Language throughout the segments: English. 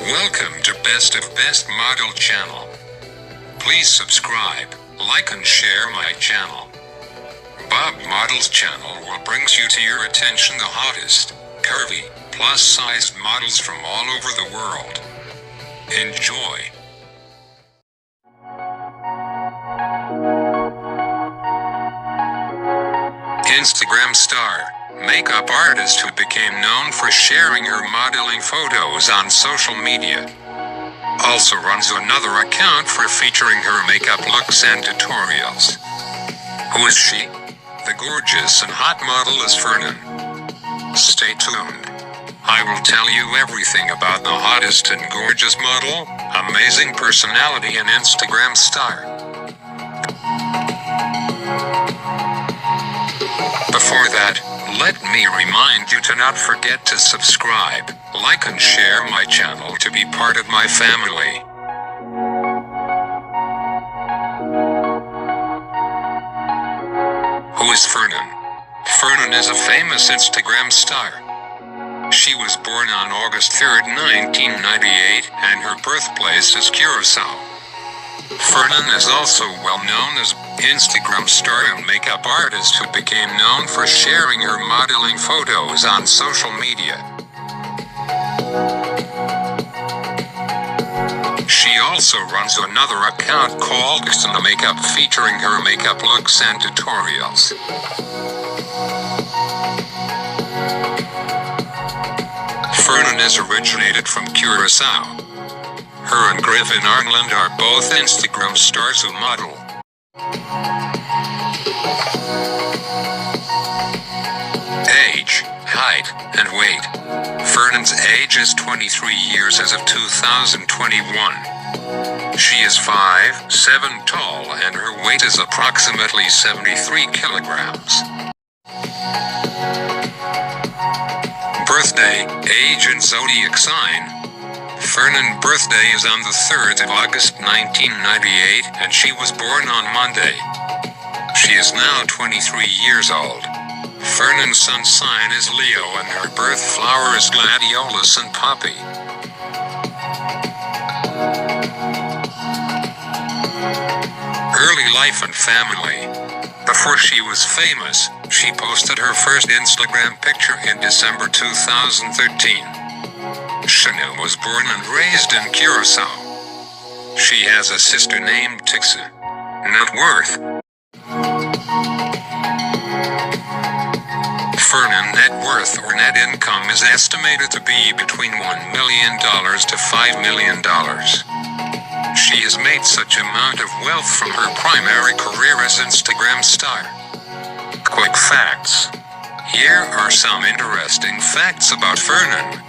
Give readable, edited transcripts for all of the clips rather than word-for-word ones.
Welcome to Best of Best Model channel. Please subscribe, like and share my channel. Bob Models channel will brings you to your attention the hottest, curvy, plus-sized models from all over the world. Enjoy. Instagram star, makeup artist who became known for sharing her modeling photos on social media. Also runs another account for featuring her makeup looks and tutorials. Who is she? The gorgeous and hot model is Fernan. Stay tuned. I will tell you everything about the hottest and gorgeous model, amazing personality and Instagram star. Before that, let me remind you to not forget to subscribe, like and share my channel to be part of my family. Who is Fernan? Fernan is a famous Instagram star. She was born on August 3, 1998, and her birthplace is Curacao. Fernan is also well known as Instagram star and makeup artist who became known for sharing her modeling photos on social media. She also runs another account called Insta Makeup featuring her makeup looks and tutorials. Fernan is originated from Curacao. Her and Griffin Ireland are both Instagram stars who model. Age, height, and weight. Fernan's age is 23 years as of 2021. She is 5'7" tall and her weight is approximately 73 kilograms. Birthday, age and zodiac sign. Fernan's birthday is on the 3rd of August 1998 and she was born on Monday. She is now 23 years old. Fernan's sun sign is Leo and her birth flower is gladiolus and poppy. Early life and family. Before she was famous, she posted her first Instagram picture in December 2013. Chanel was born and raised in Curacao. She has a sister named Tixa. NETWORTH. Fernan net worth or net income is estimated to be between $1 million to $5 million. She has made such amount of wealth from her primary career as Instagram star. Quick facts. Here are some interesting facts about Fernan.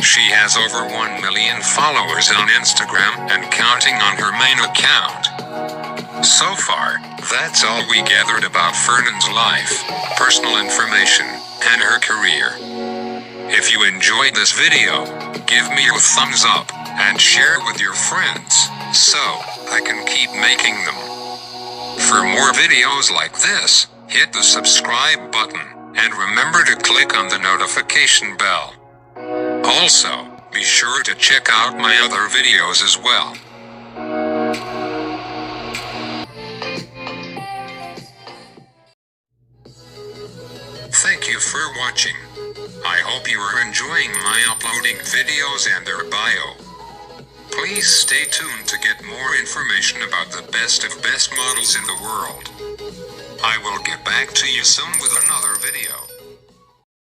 She has over 1 million followers on Instagram and counting on her main account. So far, that's all we gathered about Fernan's life, personal information, and her career. If you enjoyed this video, give me your thumbs up and share with your friends so I can keep making them. For more videos like this, hit the subscribe button and remember to click on the notification bell. Also, be sure to check out my other videos as well. Thank you for watching. I hope you are enjoying my uploading videos and their bio. Please stay tuned to get more information about the best of best models in the world. I will get back to you soon with another video.